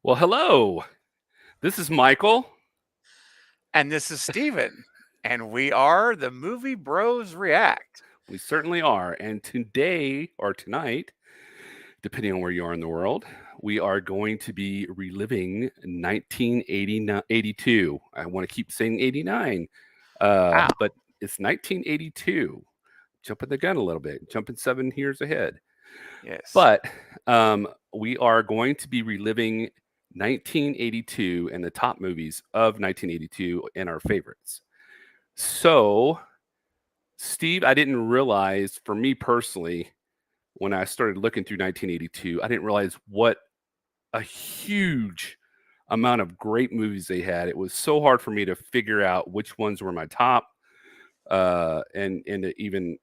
Well, hello. This is Michael. And this is Steven. And we are the Movie Bros React. We certainly are. And today or tonight, depending on where you are in the world, we are going to be reliving 1982. I want to keep saying 89, Wow. but it's 1982. Jumping the gun a little bit, jumping 7 years ahead. Yes. But we are going to be reliving 1982 and the top movies of 1982 and our favorites. So, Steve, I didn't realize, for me personally, when I started looking through 1982, I didn't realize what a huge amount of great movies they had. It was so hard for me to figure out which ones were my top, and to even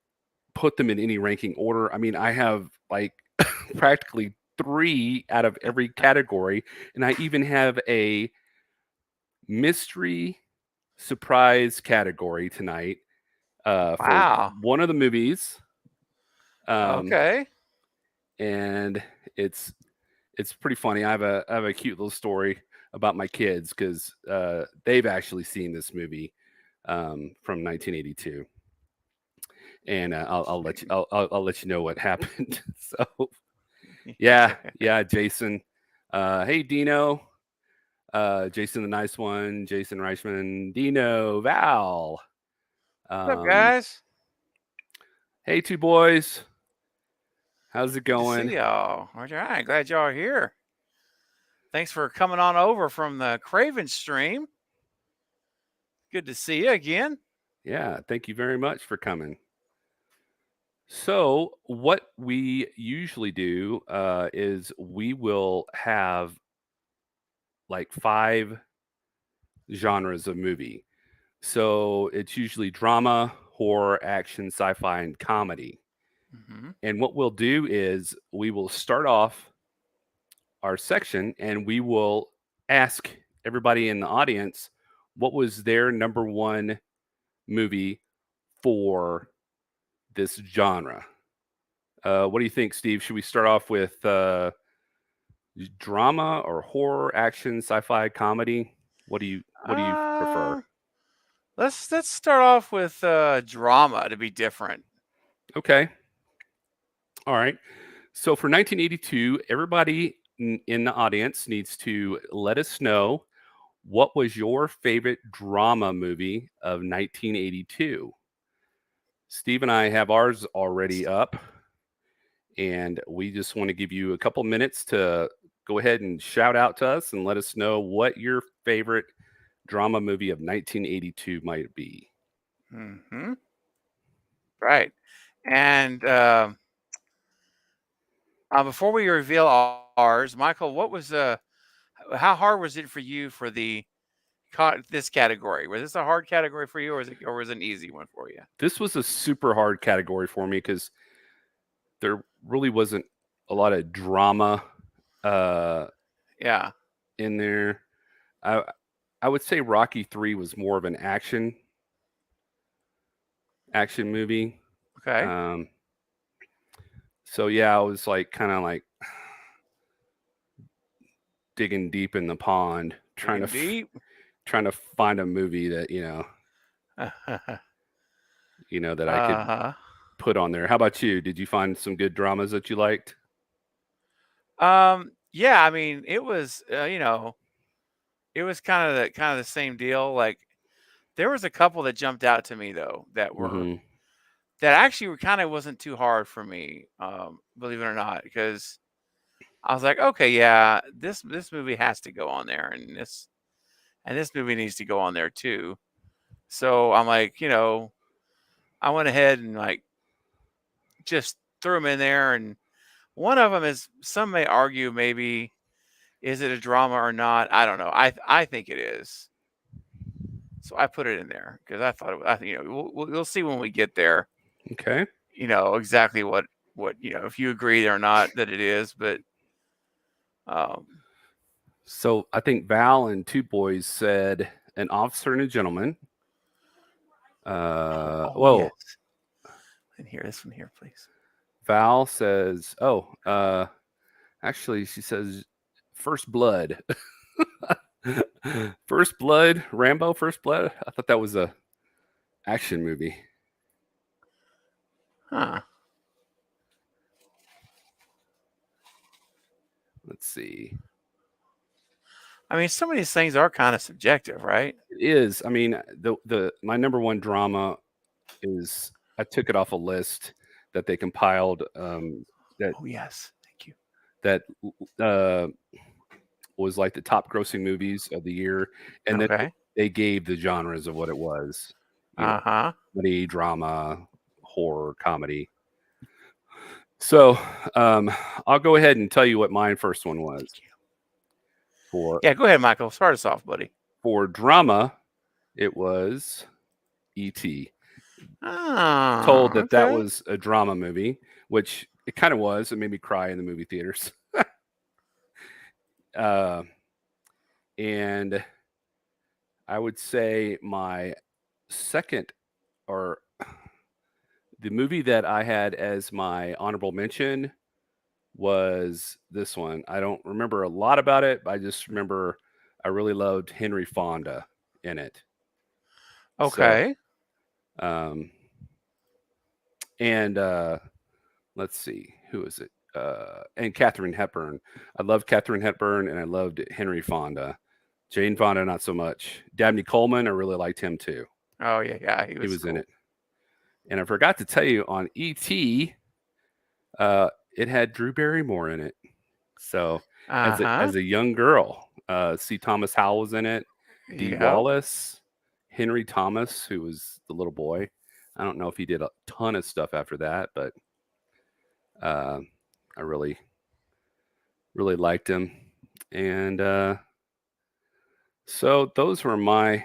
put them in any ranking order. I mean, I have like practically three out of every category, and I even have a mystery surprise category tonight for Wow. one of the movies. Um, Okay. and it's pretty funny. I have a cute little story about my kids because they've actually seen this movie from 1982, and I'll let you I'll let you know what happened. So yeah, Jason. Hey Dino, Jason the nice one, Jason Reichman, Dino, Val. What's up, Um, guys? hey two boys, how's it Good to see going? y'all. All right. Glad y'all are here. Thanks for coming on over from the Craven stream. Good to see you again. Yeah, thank you very much for coming. So, what we usually do is we will have like five genres of movie. So, it's usually drama, horror, action, sci fi, and comedy. Mm-hmm. And what we'll do is we will start off our section and we will ask everybody in the audience what was their number one movie for this genre. What do you think, Steve? Should we start off with drama or horror, action, sci-fi, comedy? What do you prefer? Uh, let's start off with drama to be different. Okay. All right. So for 1982, everybody in the audience needs to let us know what was your favorite drama movie of 1982. Steve and I have ours already up, and we just want to give you a couple minutes to go ahead and shout out to us and let us know what your favorite drama movie of 1982 might be. Mm-hmm. Right. And before we reveal ours, Michael, what was how hard was it for you for this category? Was this a hard category for you, or was it an easy one for you? This was a super hard category for me because there really wasn't a lot of drama uh, Yeah. in there. I I would say Rocky 3 was more of an action movie. Okay. Um, so yeah, I was like kind of like digging deep in the pond, Digging deep. trying to find a movie that that I could Uh-huh. put on there. How about you? Did you find some good dramas that you liked? Yeah, I mean, it was kind of the same deal. Like there was a couple that jumped out to me though Hmm. that actually were kind of wasn't too hard for me, believe it or not, because I was like, okay, yeah, this movie has to go on there, and this movie needs to go on there too. So I'm like, I went ahead and like just threw them in there, and one of them is some may argue maybe is it a drama or not? I don't know. I think it is. So I put it in there because I thought I think we'll see when we get there. Okay. Exactly what if you agree or not that it is, but um, So I think Val and Two Boys said An Officer and a Gentleman. oh Whoa. yes, and here this one here, please. Val says, oh, actually, she says First Blood. First Blood, Rambo First Blood. I thought that was a action movie. Huh. Let's see. I mean, some of these things are kind of subjective, right? It is. I mean, the my number one drama is I took it off a list that they compiled that Oh yes, thank you. that uh, was like the top grossing movies of the year, and then Okay. they gave the genres of what it was. You know, Uh-huh. comedy, drama, horror, comedy. So I'll go ahead and tell you what my first one was. For Yeah, go ahead, Michael. Start us off, buddy. for drama, it was E.T. Told Oh, that okay. was a drama movie, which it kind of was. It made me cry in the movie theaters. uh, and I would say my second, or the movie that I had as my honorable mention, was this one. I don't remember a lot about it, but I just remember I really loved Henry Fonda in it. So, Okay. um, and let's see, who is it? And Katharine Hepburn. I loved Katharine Hepburn, and I loved Henry Fonda. Jane Fonda, not so much. Dabney Coleman, I really liked him too. Oh yeah, he He was was in cool. it. And I forgot to tell you on E.T., it had Drew Barrymore in it. So Uh-huh. as a young girl, C. Thomas Howell was in it. Dee Yep. Wallace, Henry Thomas, who was the little boy. I don't know if he did a ton of stuff after that, but I really liked him. And so those were my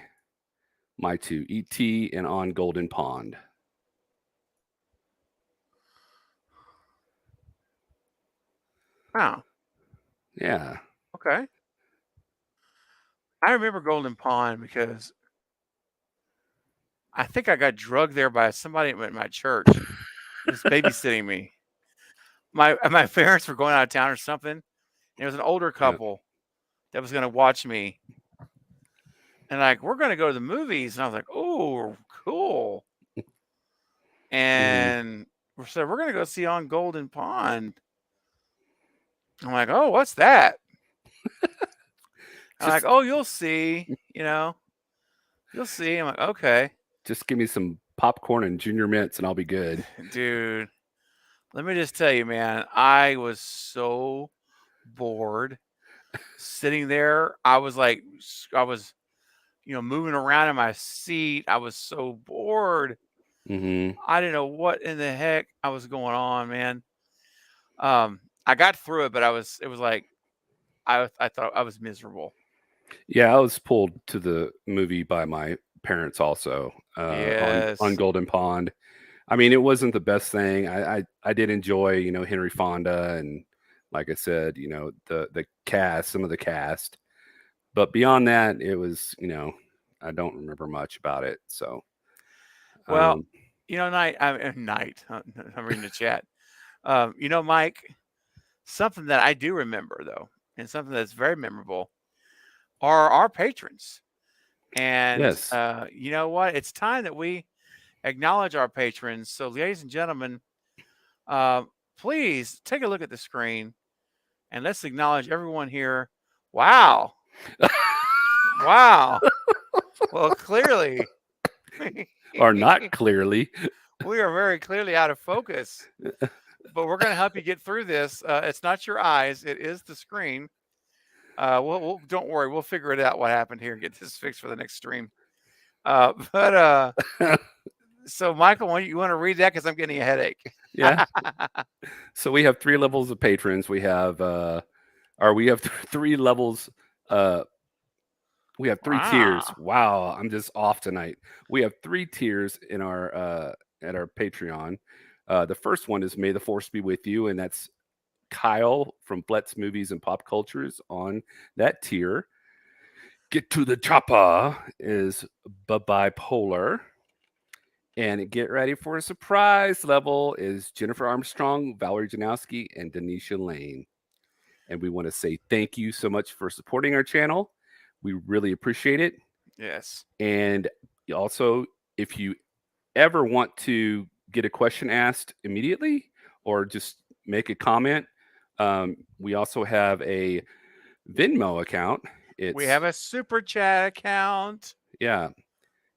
two, E.T. and On Golden Pond. Wow. Yeah. Okay. I remember Golden Pond because I think I got drugged there by somebody at my church who was babysitting me. My parents were going out of town or something. And it was an older Yeah. couple that was going to watch me, and like, we're going to go to the movies, and I was like, oh, cool. Mm-hmm. And we said we're going to go see On Golden Pond. I'm like, oh, what's that? I'm like, Just oh, you'll see. You'll see. I'm like, okay, give me some popcorn and Junior Mints, and I'll be good. dude. Let me just tell you, man, I was so bored sitting there. I was, moving around in my seat. I was so bored. Mm-hmm. I didn't know what in the heck I was going on, man. I got through it, but it was like, I thought I was miserable. Yeah, I was pulled to the movie by my parents also, on Yes. Golden Pond. I mean, it wasn't the best thing. I did enjoy, Henry Fonda, and like I said, the cast, some of the cast. But beyond that, it was, I don't remember much about it. So, Well, um, night. I'm reading the chat. Mike, something that I do remember though, and something that's very memorable are our patrons. And yes. you know what? It's time that we acknowledge our patrons. So, ladies and gentlemen, uh, please take a look at the screen and let's acknowledge everyone here. Wow. Wow. Well, clearly, Or not clearly. we are very clearly out of focus, but we're going to help you get through this. It's not your eyes, it is the screen. We'll don't worry, we'll figure it out what happened here and get this fixed for the next stream. But so Michael, you want to read that because I'm getting a headache. Yeah. So we have 3 levels of patrons. We have we have 3 levels. We have 3 tiers. Wow. Wow, I'm just off tonight. We have 3 tiers in our at our Patreon. The first one is May the Force be with you, and that's Kyle from Flet's Movies and Pop Cultures on that tier. Get to the chopper is bipolar. And get ready for a surprise level is Jennifer Armstrong, Valerie Janowski, and Denisha Lane. and we want to say thank you so much for supporting our channel. We really appreciate it. Yes. And also, if you ever want to get a question asked immediately or just make a comment, we also have a Venmo account. We have a super chat account. Yeah,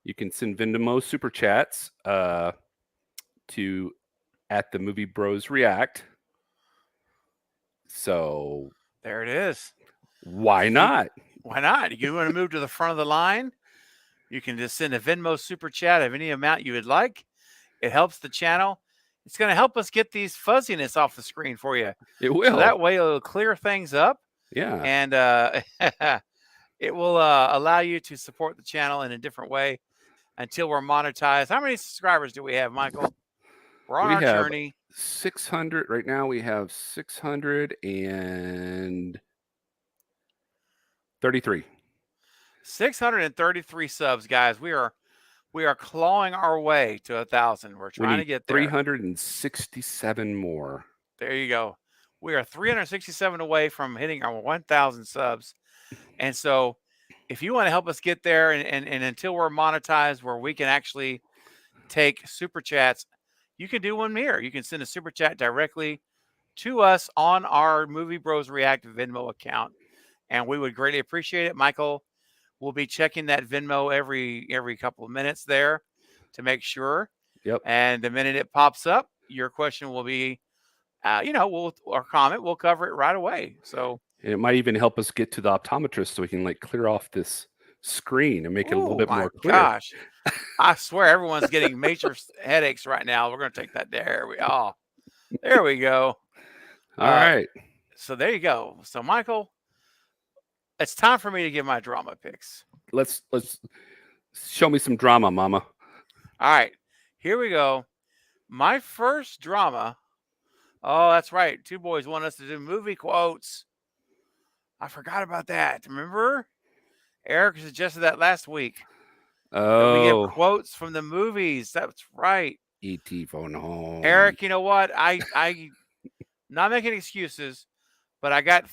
you can send Venmo super chats to at the Movie Bros React. So there it is. Why not? Why not? You want to move to the front of the line? You can just send a Venmo super chat of any amount you would like. It helps the channel. It's going to help us get these fuzziness off the screen for you. It will. So that way it'll clear things up. Yeah. And it will allow you to support the channel in a different way until we're monetized. How many subscribers do we have, Michael? We're on our journey. 600 right now. We have 633. 633 subs, guys. We are clawing our way to 1,000. We're trying to get there. 367 more. There you go. We are 367 away from hitting our 1,000 subs. And so if you want to help us get there and until we're monetized where we can actually take super chats, you can do one here. You can send a super chat directly to us on our Movie Bros React Venmo account. And we would greatly appreciate it. Michael will be checking that Venmo every couple of minutes there to make sure. Yep. And the minute it pops up, your question will be, our comment, we'll cover it right away. So it might even help us get to the optometrist so we can clear off this screen and make it a little bit more clear. Gosh, I swear everyone's getting major headaches right now. We're going to take that there. There we go. All right. So there you go. So Michael, it's time for me to give my drama picks. Let's show me some drama, mama. All right, here we go. My first drama. Oh, that's right. Two boys want us to do movie quotes. I forgot about that. Remember? Eric suggested that last week. Oh. We give quotes from the movies. That's right. E.T. Phone Home. Eric, you know what? I not making excuses, but I got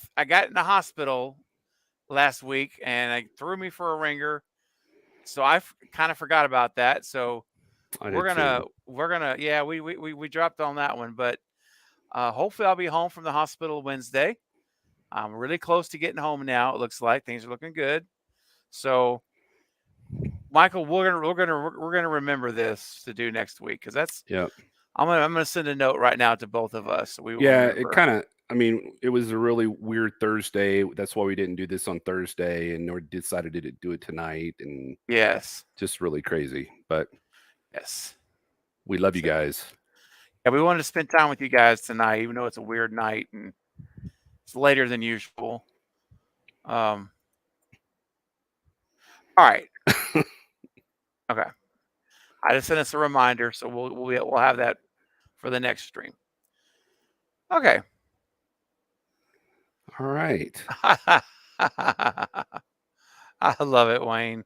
in the hospital last week and I threw me for a ringer. So I kind of forgot about that. So we're gonna yeah, we dropped on that one, but hopefully I'll be home from the hospital Wednesday. I'm really close to getting home now. It looks like things are looking good. So Michael, we're gonna remember this to do next week because that's I'm gonna send a note right now to both of us. So it kind of. I mean, it was a really weird Thursday. That's why we didn't do this on Thursday, and nor decided to do it tonight. And just really crazy. But we love you guys. Yeah, we wanted to spend time with you guys tonight, even though it's a weird night and it's later than usual. All right. Okay. I just sent us a reminder, so we'll have that for the next stream. Okay. All right. I love it, Wayne.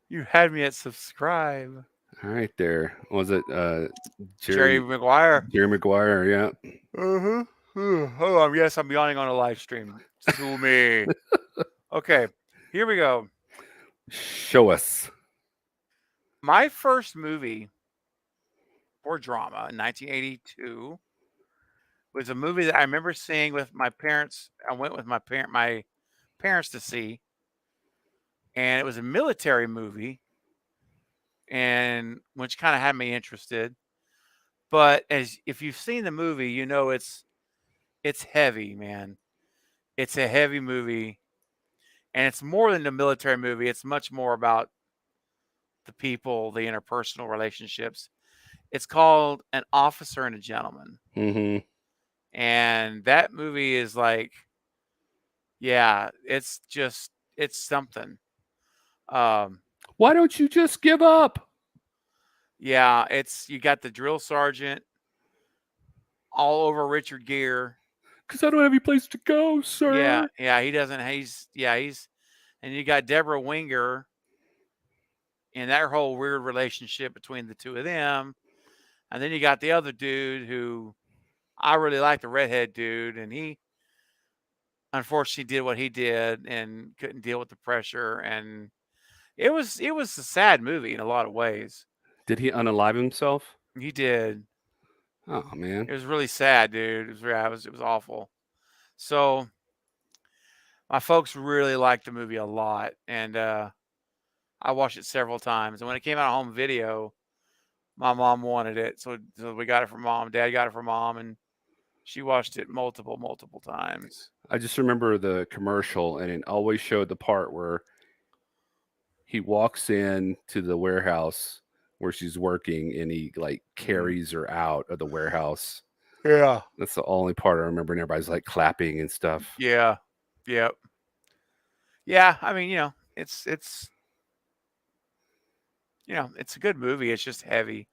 You had me at subscribe. All right, there. Was it Jerry Maguire? Jerry Maguire, yeah. Oh, yes, I'm yawning on a live stream. Sue me. Okay, here we go. Show us. My first movie for drama in 1982 was a movie that I remember seeing with my parents. I went with my parents to see, and it was a military movie, and which kind of had me interested. But if you've seen the movie, you know it's heavy, man. It's a heavy movie, and it's more than a military movie. It's much more about the people, the interpersonal relationships. It's called An Officer and a Gentleman. Mm-hmm. And that movie is it's something. Why don't you just give up? Yeah, you got the drill sergeant all over Richard Gere. Because I don't have any place to go, sir. Yeah, he doesn't. And you got Deborah Winger and that whole weird relationship between the two of them. And then you got the other dude who I really like the redhead dude, and he unfortunately did what he did and couldn't deal with the pressure, and it was a sad movie in a lot of ways. Did he unalive himself? He did. Oh man. It was really sad, dude. It was awful. So my folks really liked the movie a lot, and I watched it several times. And when it came out on home video, my mom wanted it, so we got it from mom. Dad got it from mom, and she watched it multiple times. I just remember the commercial, and it always showed the part where he walks in to the warehouse where she's working, and he like carries her out of the warehouse. Yeah. That's the only part I remember, and everybody's like clapping and stuff. Yeah. Yep. Yeah. I mean, it's a good movie. It's just heavy.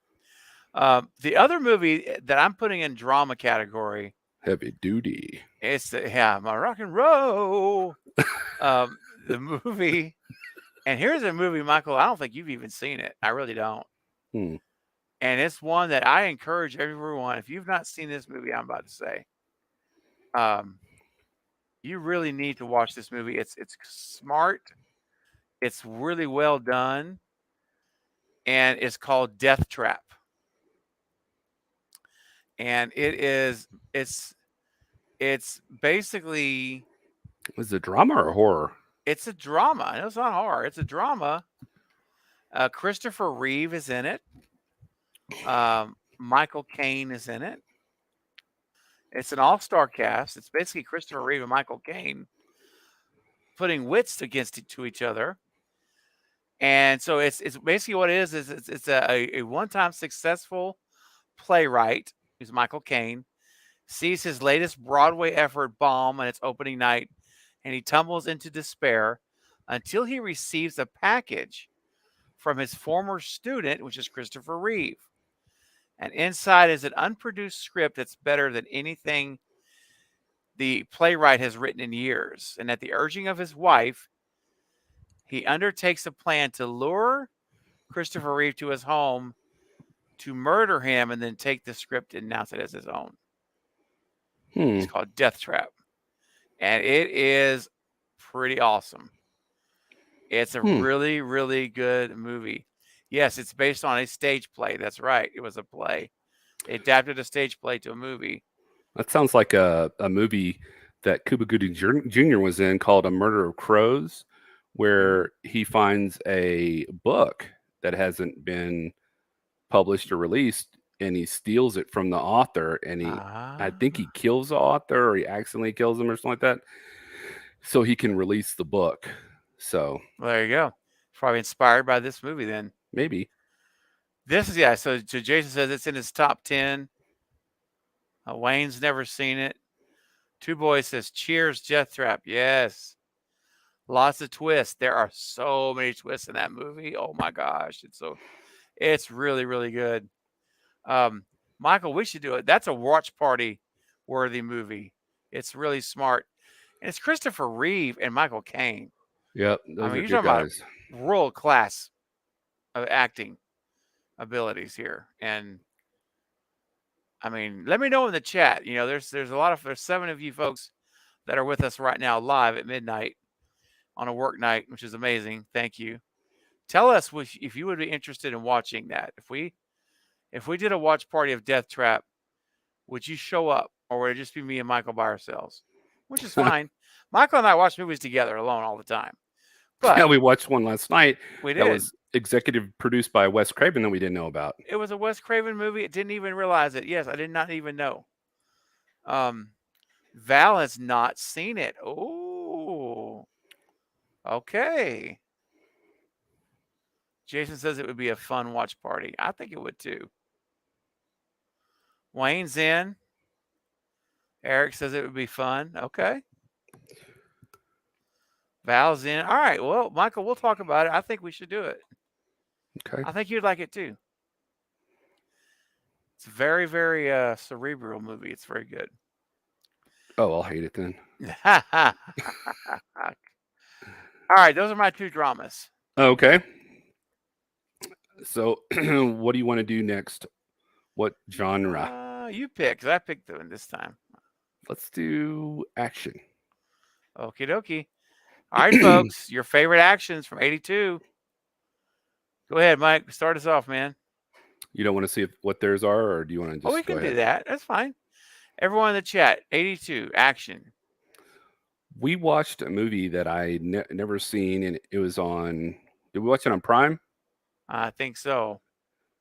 The other movie that I'm putting in drama category, Heavy duty. it's my rock and roll. The movie, and here's a movie, Michael. I don't think you've even seen it. I really don't. Hmm. And it's one that I encourage everyone. If you've not seen this movie, I'm about to say, you really need to watch this movie. It's smart. It's really well done, and it's called Death Trap. And it's basically Is it drama or horror? it's a drama. No, it's not horror. It's a drama. Christopher Reeve is in it. Michael Caine is in it. It's an all-star cast. It's basically Christopher Reeve and Michael Caine putting wits against to each other. And so it's basically what it is it's a one-time successful playwright, who's Michael Caine, sees his latest Broadway effort bomb on its opening night, and he tumbles into despair until he receives a package from his former student, which is Christopher Reeve. And inside is an unproduced script that's better than anything the playwright has written in years. And at the urging of his wife, he undertakes a plan to lure Christopher Reeve to his home to murder him and then take the script and announce it as his own. It's called Death Trap. And it is pretty awesome. It's a really, really good movie. Yes, it's based on a stage play. That's right. It was a play. They adapted a stage play to a movie. That sounds like a movie that Cuba Gooding Jr. was in called A Murder of Crows, where he finds a book that hasn't been published or released, and he steals it from the author, and I think he kills the author, or he accidentally kills him or something like that, so he can release the book. So well, there you go. Probably inspired by this movie then. maybe. This is so Jason says it's in his top 10. Wayne's never seen it. Two Boys says cheers, Death Trap. Yes. Lots of twists. There are so many twists in that movie. Oh my gosh. It's really, really good. Michael, we should do it. That's a watch party worthy movie. It's really smart. And it's Christopher Reeve and Michael Caine. Yep. Those are you're good guys. About world class of acting abilities here. And I mean, let me know in the chat. There's 7 of you folks that are with us right now live at midnight on a work night, which is amazing. Thank you. Tell us if you would be interested in watching that. If we did a watch party of Death Trap, would you show up, or would it just be me and Michael by ourselves? Which is fine. Michael and I watch movies together alone all the time. But yeah, we watched one last night. We did. That was executive produced by Wes Craven that we didn't know about. It was a Wes Craven movie. I didn't even realize it. Yes, I did not even know. Val has not seen it. Oh, okay. Jason says it would be a fun watch party. I think it would too. Wayne's in. Eric says it would be fun. Okay. Val's in. All right. Well, Michael, we'll talk about it. I think we should do it. Okay. I think you'd like it too. It's a very, very cerebral movie. It's very good. Oh, I'll hate it then. All right. Those are my 2 dramas. Okay. So what do you want to do next? What genre? You pick, 'cause I picked the one this time. Let's do action. Okie dokie. All right, folks, your favorite actions from 82. Go ahead, Mike. Start us off, man. You don't want to see what theirs are, or do you want to Oh, we just go can do ahead? that. That's fine. Everyone in the chat, 82, action. We watched a movie that I never seen, and it was on. Did we watch it on Prime? I think so.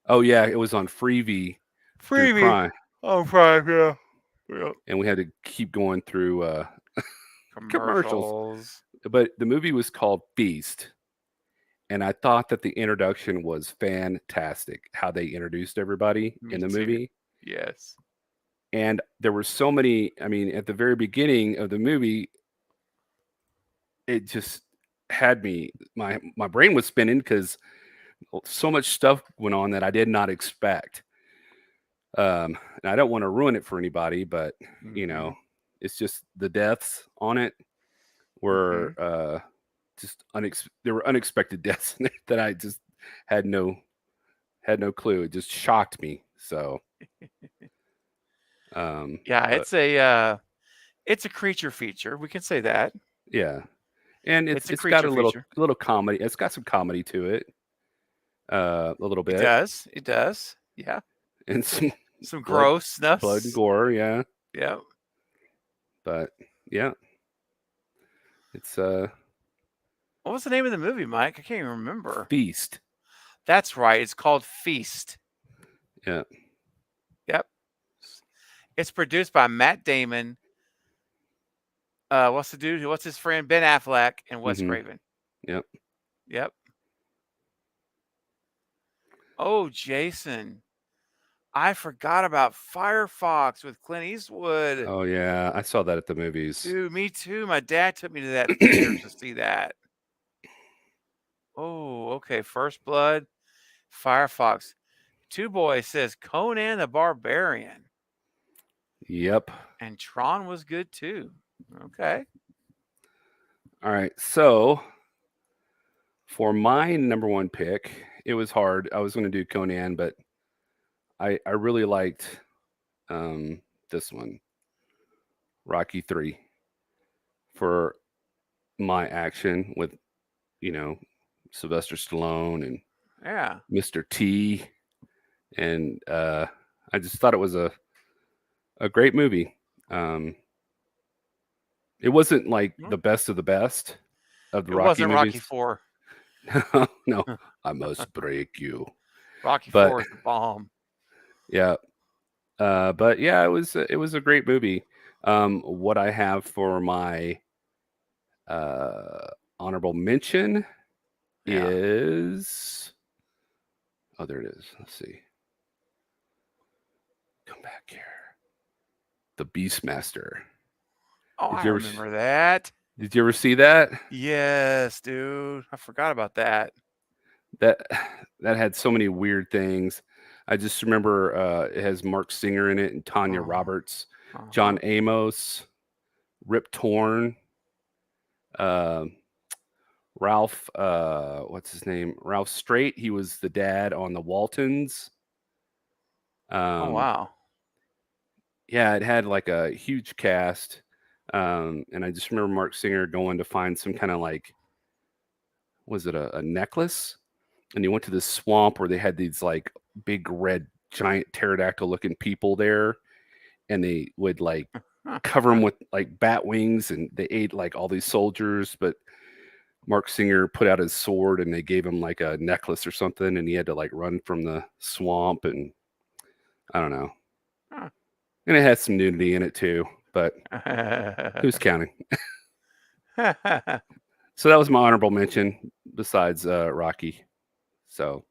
Oh yeah, it was on Freevee through Freebie. Prime, Oh, Prime, yeah. Yep. and we had to keep going through commercials. Commercials. But the movie was called Feast, and I thought that the introduction was fantastic. How they introduced everybody Me in the too. movie, Yes. and there were so many. I mean, at the very beginning of the movie, it just had me. My brain was spinning because so much stuff went on that I did not expect. And I don't want to ruin it for anybody, but you know, it's just the deaths on it were just there were unexpected deaths in it that I just had no clue. It just shocked me. So Yeah, but it's a creature feature. We can say that. yeah. And It's a it's got creature a feature. little comedy. It's got some comedy to it. A little It bit. does. It does. Yeah. And some Some blood grossness. and gore, yeah. Yeah. But yeah. It's What was the name of the movie, Mike? I can't even remember. Feast. That's right. It's called Feast. Yeah. Yep. It's produced by Matt Damon. What's the dude? What's his friend? Ben Affleck and Wes Mm-hmm. Craven. Yep. Yep. Oh, Jason. I forgot about Firefox with Clint Eastwood. Oh yeah, I saw that at the movies. Dude, me too. My dad took me to that theater to see that. Oh, okay. First Blood, Firefox. Two Boys says Conan the Barbarian. Yep. And Tron was good too. Okay. All right. So for my number one pick, it was hard. I was going to do Conan, but I really liked this one, Rocky 3, for my action with, you know, Sylvester Stallone and Yeah. Mr. T, and I just thought it was a great movie. It wasn't like the best of the best of the It Rocky wasn't Rocky movies. 4. No, I must break you. Rocky But 4 is the bomb. yeah, but yeah, it was a great movie. What I have for my honorable mention Yeah. is there it is. Let's see. Come back here. The Beastmaster. Oh, Did I you ever remember that. did you ever see that? Yes, dude. I forgot about that. That that had so many weird things. I just remember it has Mark Singer in it and Tanya Roberts, John Amos, Rip Torn, uh, Ralph. What's his name? Ralph Straight. He was the dad on the Waltons. Oh, wow. Yeah, it had like a huge cast, and I just remember Mark Singer going to find some kind of like, was it a necklace? And he went to this swamp where they had these like big red giant pterodactyl looking people there, and they would like cover them with like bat wings, and they ate like all these soldiers. But Mark Singer put out his sword, and they gave him like a necklace or something, and he had to like run from the swamp, and I don't know. And it had some nudity in it too, but who's counting? So that was my honorable mention besides Rocky. So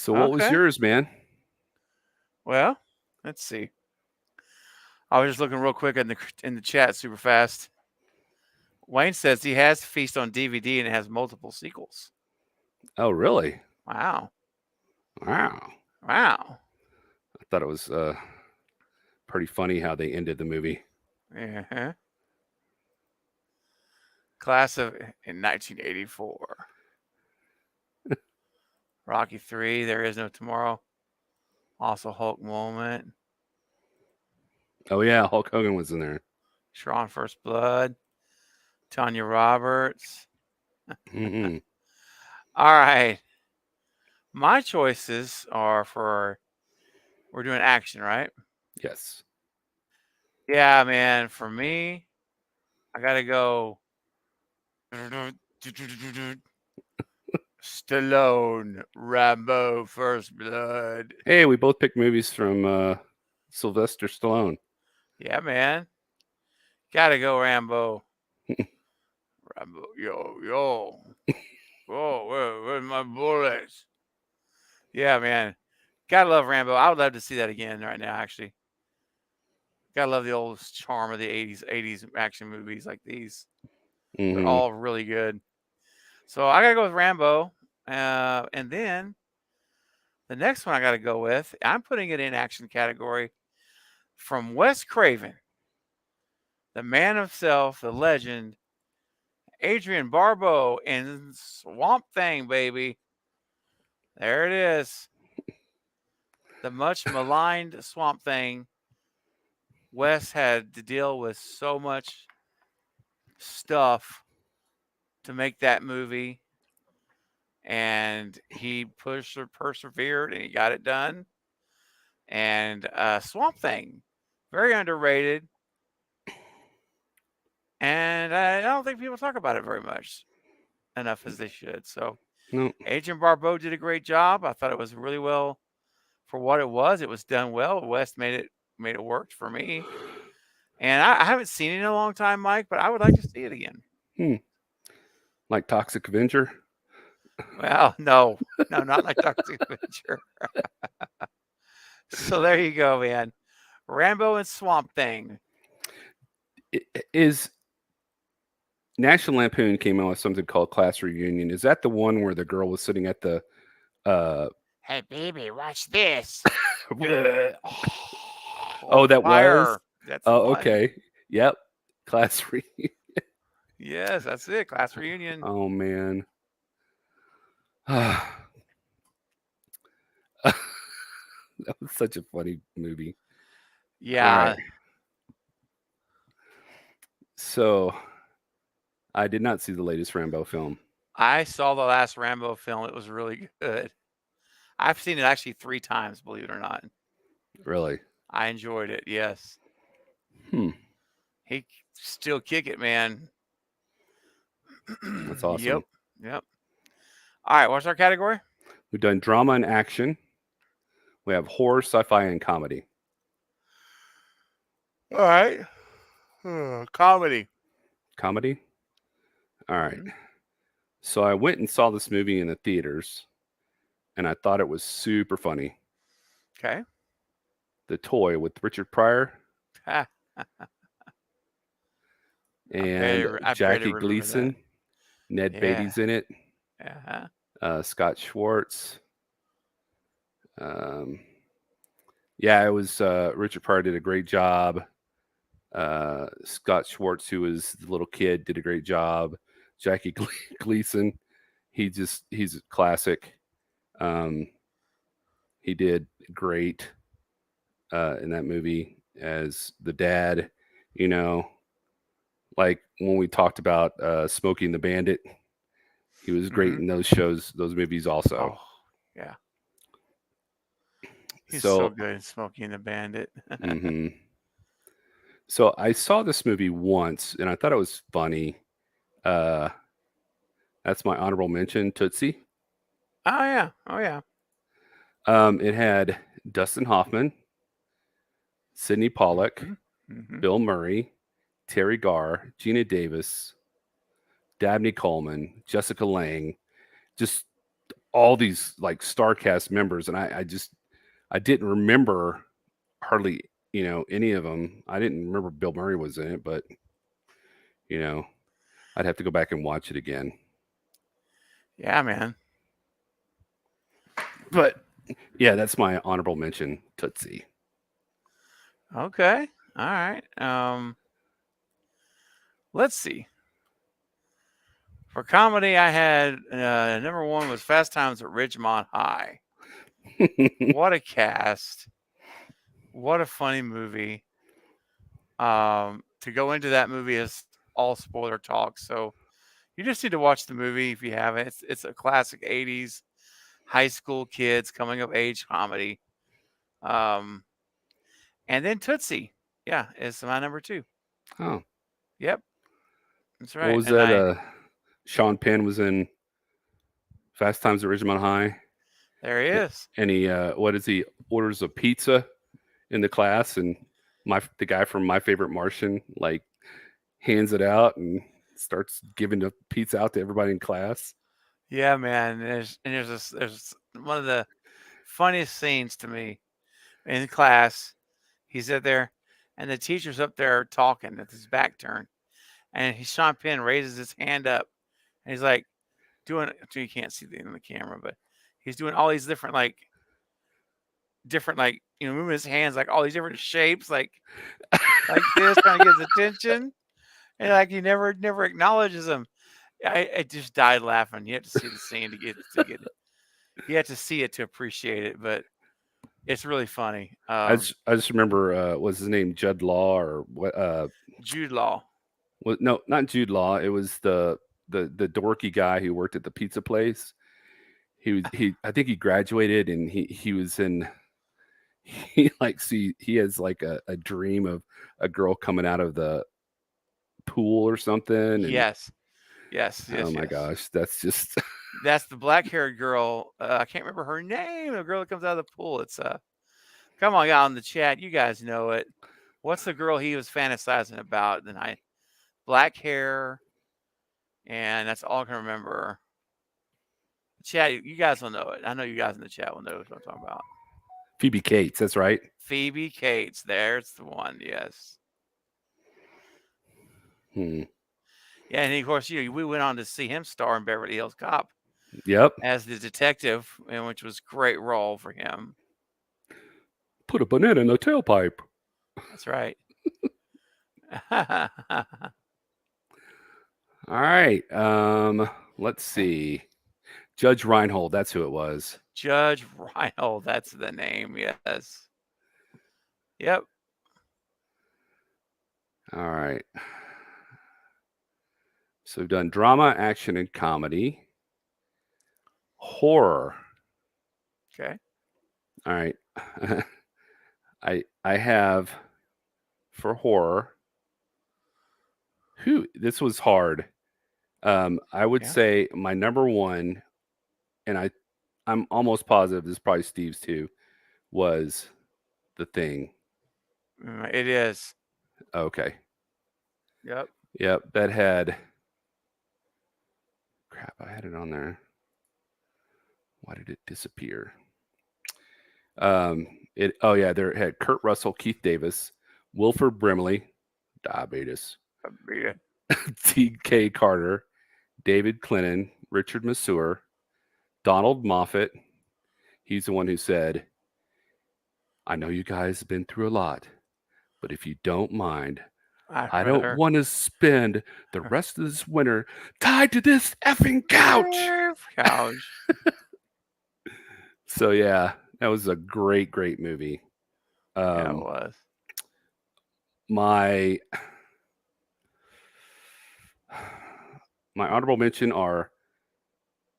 what was Okay. yours, man? Well, let's see. I was just looking real quick in the chat super fast. Wayne says he has Feast on DVD and it has multiple sequels. Oh, really? Wow. Wow. Wow. I thought it was pretty funny how they ended the movie. Uh-huh. Class of in 1984. Rocky 3, There Is No Tomorrow. Also Hulk moment. Oh yeah, Hulk Hogan was in there. Tron First Blood. Tanya Roberts. Hmm. All right. My choices are for, we're doing action, right? Yes. Yeah, man. For me, I got to go Stallone, Rambo, First Blood. Hey, we both picked movies from Sylvester Stallone. Yeah, man. Got to go Rambo. Rambo, yo. Whoa, where's my bullets? Yeah, man. Gotta love Rambo. I would love to see that again right now, actually. Gotta love the old charm of the 80s action movies like these. They're Hmm. all really good. So I gotta go with Rambo. And then the next one I gotta go with, I'm putting it in action category, from Wes Craven, the man himself, the legend, Adrian Barbeau in Swamp Thing, baby. There it is. The much maligned Swamp Thing. Wes had to deal with so much stuff to make that movie, and he pushed or persevered and he got it done. And Swamp Thing, very underrated, and I don't think people talk about it very much enough as they should. So No. Agent Barbeau did a great job. I thought it was really well for what it was. It was done well. West made it work for me. And I haven't seen it in a long time, Mike, but I would like to see it again. Like Toxic Avenger. Well, no, not like Toxic Avenger. So there you go, man. Rambo and Swamp Thing. Is National Lampoon came out with something called Class Reunion. Is that the one where the girl was sitting at the uh Hey, baby, watch this. Oh, On that was? fire. That's the Oh, one. okay. Yep. Class Reunion. Yes, that's it. Class reunion. Oh man. That was such a funny movie. All right. Yeah, So I did not see the latest Rambo film. I saw the last Rambo film. It was really good. I've seen it actually 3 times, believe it or not. Really? I enjoyed it. Yes. Hmm. He still kick it, man. That's Yep. awesome. Yep. All right, what's our category? We've done drama and action. We have horror, sci-fi, and comedy. All right. Comedy. Comedy? All right. Mhm. So I went and saw this movie in the theaters, and I thought it was super funny. Okay. The Toy with Richard Pryor Ha, and I barely Jackie remember that. Gleason. Ned Yeah. Beatty's in it. Uh-huh. Scott Schwartz. Um, yeah, it was Richard Pryor did a great job. Scott Schwartz, who was the little kid, did a great job. Jackie Gleason, he's a classic. Um, he did great in that movie as the dad. You know, like when we talked about Smoking the Bandit, he was great Mhm. in those shows, those movies also. Oh, yeah. He's so So, good in Smokey and the Bandit. mhm. So I saw this movie once and I thought it was funny. Uh, that's my honorable mention, Tootsie. Oh, yeah. Oh, yeah. It had Dustin Hoffman, Sidney Pollack, Mhm. Mhm. Bill Murray, Terry Garr, Gina Davis, Dabney Coleman, Jessica Lange, just all these like star cast members, and I didn't remember hardly any of them. I didn't remember Bill Murray was in it, but you know I'd have to go back and watch it again. Yeah, man. But yeah, that's my honorable mention, Tootsie. Okay. All right. Let's see. For comedy, I had number 1 was Fast Times at Ridgemont High. What a cast. What a funny movie. To go into that movie is all spoiler talk, so you just need to watch the movie if you haven't. It's a classic 80s high school kids coming of age comedy. Um, and then Tootsie. Yeah, is my number 2. Oh, Yep, that's what right. was And that? Sean Penn was in Fast Times at Ridgemont High, there he is. and he what is he orders a pizza in the class, and the guy from My Favorite Martian like hands it out and starts giving the pizza out to everybody in class. Yeah, man. There's one of the funniest scenes to me in class. He's up there, and the teacher's up there talking with his back turned, and Sean Penn raises his hand up, and he's like doing. So you can't see the in the camera, but he's doing all these different moving his hands like all these different shapes, like this, trying to get his attention, and like he never acknowledges him. I just died laughing. You have to see the scene to get it. You have to see it to appreciate it, but it's really funny. I just remember was his name Judd Law or what? Jude Law. No, not Jude Law. It was the dorky guy who worked at the pizza place. He I think he graduated and he was in he has like a dream of a girl coming out of the pool or something, and Yes, yes, oh yes, my yes. gosh, that's just That's the black-haired girl. I can't remember her name. The girl that comes out of the pool. It's come on, out in the chat. You guys know it. What's the girl he was fantasizing about? Then black hair, and that's all I can remember. Chat, you guys will know it. I know you guys in the chat will know what I'm talking about. Phoebe Cates. That's right. Phoebe Cates. There's the one. Yes. Hmm. Yeah, and of course, we went on to see him star in Beverly Hills Cop Yep. as the detective, and which was a great role for him. Put a banana in the tailpipe. That's right. All right. Let's see. Judge Reinhold. That's who it was. Judge Reinhold. That's the name. Yes. Yep. All right. So we've done drama, action, and comedy. Horror. Okay. All right. I have for horror. This was hard. I would Yeah. say my number one, and I'm almost positive this is probably Steve's too, was The Thing. It is. Okay. Yep. Yep. That had crap. I had it on there. Why did it disappear? There it had Kurt Russell, Keith Davis, Wilford Brimley, diabetes, T.K. Carter, David Clinton, Richard Masur, Donald Moffat. He's the one who said, I know you guys have been through a lot, but if you don't mind, I don't want to spend the rest of this winter tied to this effing couch. So yeah, that was a great movie. Yeah, it was. My honorable mention are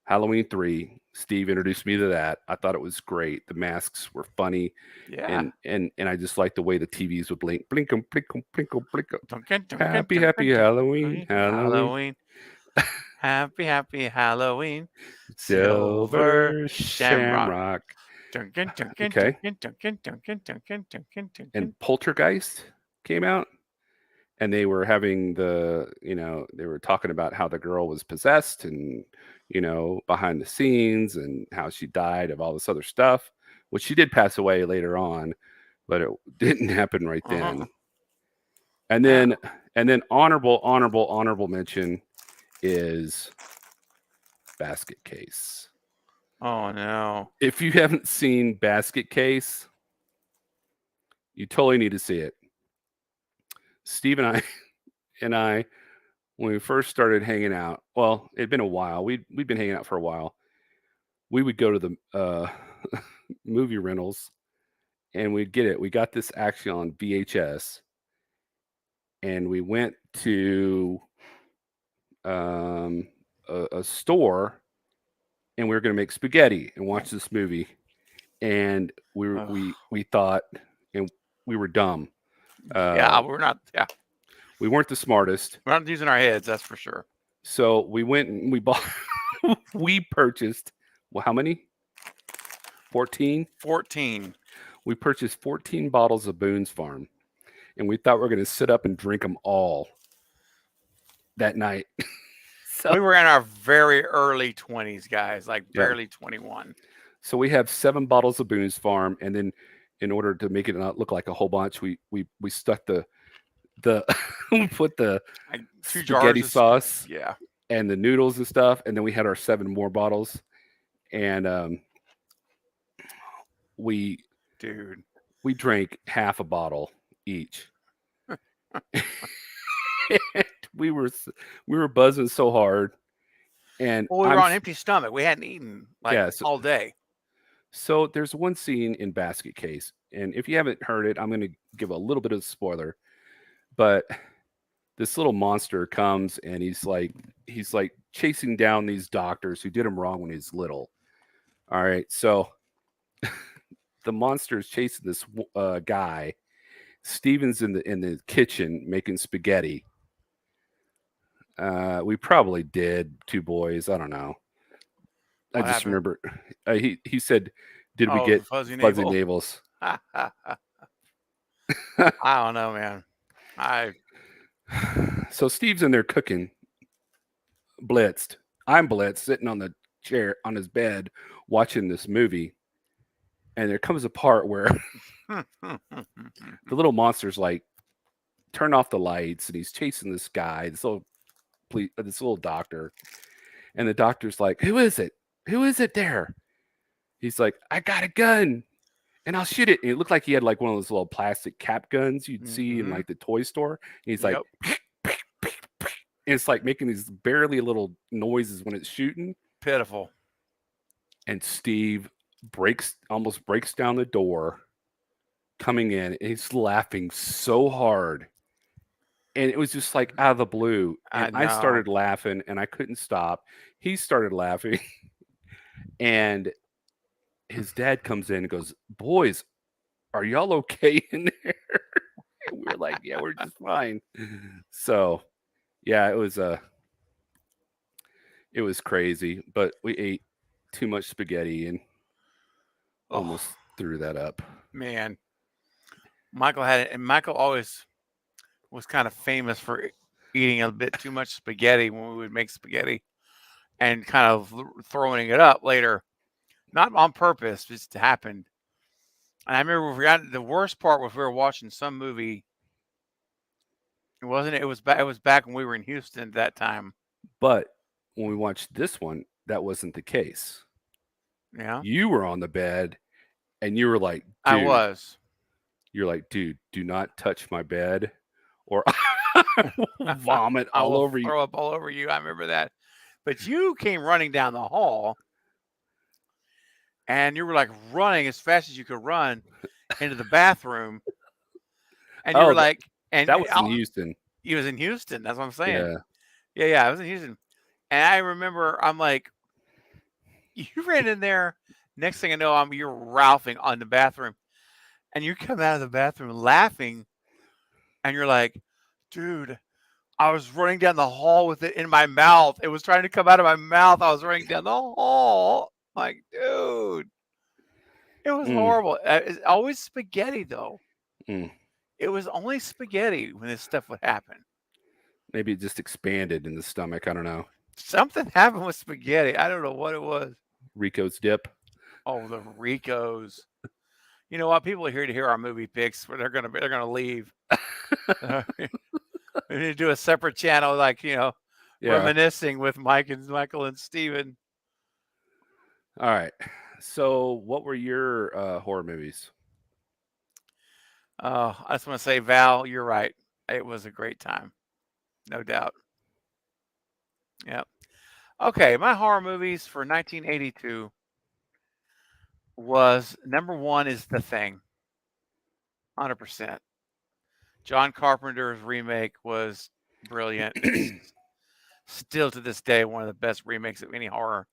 Halloween 3. Steve introduced me to that. I thought it was great. The masks were funny. Yeah. And I just like the way the TVs would blink. Blinkum, blinkum, blinkum, blinkum. Happy Halloween. Halloween. Happy Halloween. Silver Shamrock. Okay. And Poltergeist came out. And they were having they were talking about how the girl was possessed and, behind the scenes and how she died of all this other stuff, which she did pass away later on, but it didn't happen right then. And then honorable mention is Basket Case. Oh no. If you haven't seen Basket Case, you totally need to see it. Steve and I, when we first started hanging out, well, it'd been a while. We'd been hanging out for a while. We would go to movie rentals, and we get it. We got this actually on VHS, and we went to um, a store, and we were going to make spaghetti and watch this movie. And we thought, and we were dumb. Yeah, we're not. Yeah, We weren't the smartest. we're not using our heads. That's for sure. So we went and we bought. We purchased. Well, how many? 14. 14. We purchased 14 bottles of Boone's Farm, and we thought we were going to sit up and drink them all that night. So We were in our very early 20s, guys, like Yeah. barely 21. So we have 7 bottles of Boone's Farm, and then in order to make it not look like a whole bunch, we stuck the we put the Like 2 spaghetti jars of sauce Yeah. and the noodles and stuff, and then we had our 7 more bottles, and we Dude. drank half a bottle each. we were buzzing so hard, and Well, we were on empty stomach. We hadn't eaten like all day. So there's one scene in Basket Case, and if you haven't heard it, I'm going to give a little bit of spoiler, but this little monster comes and he's like chasing down these doctors who did him wrong when he was little. All right, so the monster is chasing this guy. Steven's in the kitchen making spaghetti. We probably did 2 boys. I don't know. I just remember he said, "Did we get fuzzy navels?" I don't know, man. So Steve's in there cooking, blitzed. I'm blitzed, sitting on the chair on his bed watching this movie, and there comes a part where the little monster's like, turn off the lights, and he's chasing this guy, this little doctor, and the doctor's like, "Who is it? Who is it there?" He's like, "I got a gun, and I'll shoot it." And it looked like he had like one of those little plastic cap guns you'd see in like the toy store. And he's like, and it's like making these barely little noises when it's shooting. Pitiful. And Steve almost breaks down the door coming in, and he's laughing so hard. And it was just like out of the blue. And I started laughing, and I couldn't stop. He started laughing. And his dad comes in and goes, "Boys, are y'all okay in there?" And we were like, "Yeah, we're just fine." So, yeah, it was crazy, but we ate too much spaghetti and almost threw that up. Man, Michael had it, and Michael always was kind of famous for eating a bit too much spaghetti when we would make spaghetti, and kind of throwing it up later, not on purpose, just happened. And I remember the worst part was we were watching some movie. It wasn't. It was back. It was back when we were in Houston at that time. But when we watched this one, that wasn't the case. Yeah, you were on the bed, and you were like, "Dude," I was. You're like, "Dude, do not touch my bed, or I will vomit I all will over you." throw up all over you. I remember that. But you came running down the hall, and you were like running as fast as you could run into the bathroom. And you were like, and that was in Houston. He was in Houston. That's what I'm saying. Yeah. Yeah. I was in Houston. And I remember I'm like, you ran in there. Next thing I know, you're Ralphing on the bathroom. And you come out of the bathroom laughing. And you're like, "Dude, I was running down the hall with it in my mouth. It was trying to come out of my mouth. I was running down the hall." Like, dude, it was horrible. It's always spaghetti, though. It was only spaghetti when this stuff would happen. Maybe it just expanded in the stomach. I don't know. Something happened with spaghetti. I don't know what it was. Rico's dip. Oh, the Ricos. You know what? People are here to hear our movie picks. Where they're gonna leave. We need to do a separate channel, like reminiscing with Michael and Steven. All right. So, what were your horror movies? I just want to say, Val, you're right. It was a great time, no doubt. Yep. Okay, my horror movies for 1982. was number one is The Thing, 100%. John Carpenter's remake was brilliant. It's still to this day one of the best remakes of any horror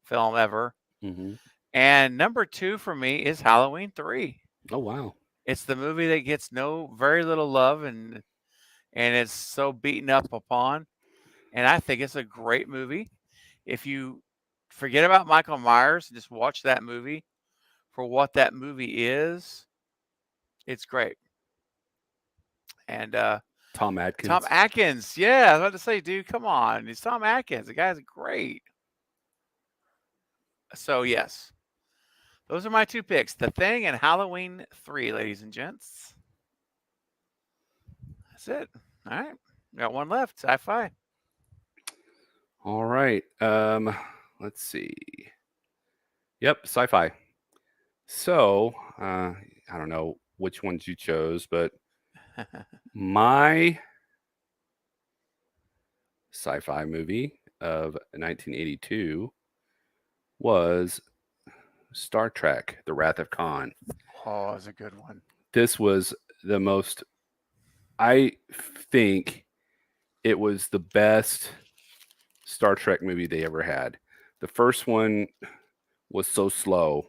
film ever. Mm-hmm. And number two for me is Halloween 3. Oh wow. It's the movie that gets very little love, and it's so beaten up upon. And I think it's a great movie. If you forget about Michael Myers and just watch that movie for what that movie is, it's great. And Tom Tom Atkins. Atkins, yeah, I was about to say, dude, come on, it's Tom Atkins. The guy's great. So yes, those are my two picks: The Thing and Halloween 3, ladies and gents. That's it. All right, got one left. Sci-fi. All right. Let's see. Yep, sci-fi. So, I don't know which ones you chose, but my sci-fi movie of 1982 was Star Trek: The Wrath of Khan. Oh, that's a good one. This was the most, I think it was the best Star Trek movie they ever had. The first one was so slow.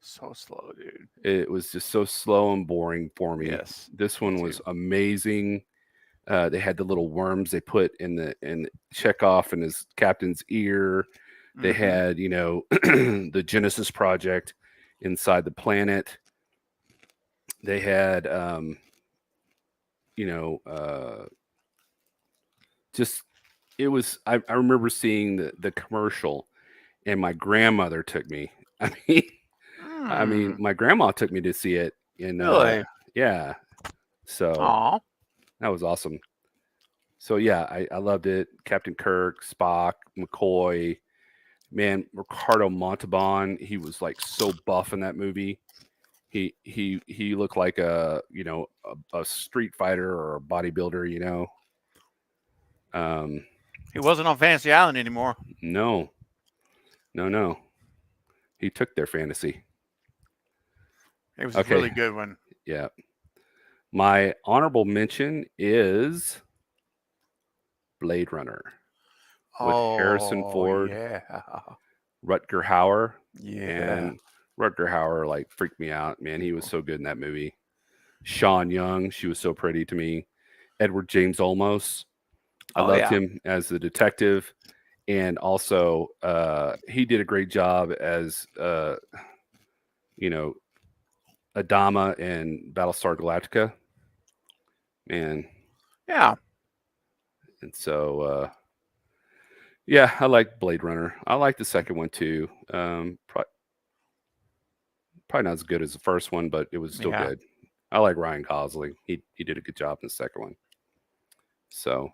So slow, dude. It was just so slow and boring for me. Yes, This me one too. was amazing. They had the little worms they put in Chekhov in his captain's ear. They Mm-hmm. had, the Genesis project inside the planet. They had, you know, just it was. I remember seeing the commercial, and my grandmother took me. I mean, Mm, my grandma took me to see it. In really? yeah, so Aw. that was awesome. So yeah, I loved it. Captain Kirk, Spock, McCoy, man, Ricardo Montalban. He was like so buff in that movie. He looked like a street fighter or a bodybuilder. Um, He wasn't on Fantasy Island anymore. no, no. He took their fantasy. It was a Okay, really good one. yeah. My honorable mention is Blade Runner with Harrison Oh, Ford, yeah. Rutger Hauer, Yeah. and Rutger Hauer like freaked me out, man. He was so good in that movie. Sean Young, she was so pretty to me. Edward James Olmos, I Oh, loved yeah. him as the detective, and also he did a great job as you know Adama in Battlestar Galactica, man. Yeah. And so yeah, I like Blade Runner. I like the second one too. Probably not as good as the first one, but it was still Yeah. good. I like Ryan Gosling. He did a good job in the second one. So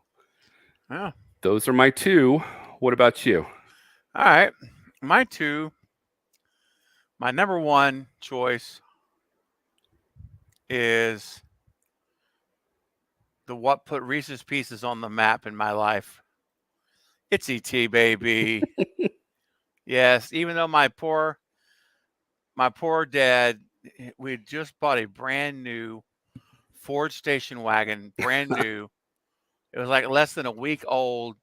Yeah. those are my two. What about you? All right. My two, my number one choice is the what put Reese's Pieces on the map in my life. It's E.T., baby. Yes, even though my poor dad, we had just bought a brand new Ford station wagon, brand new. It was like less than a week old.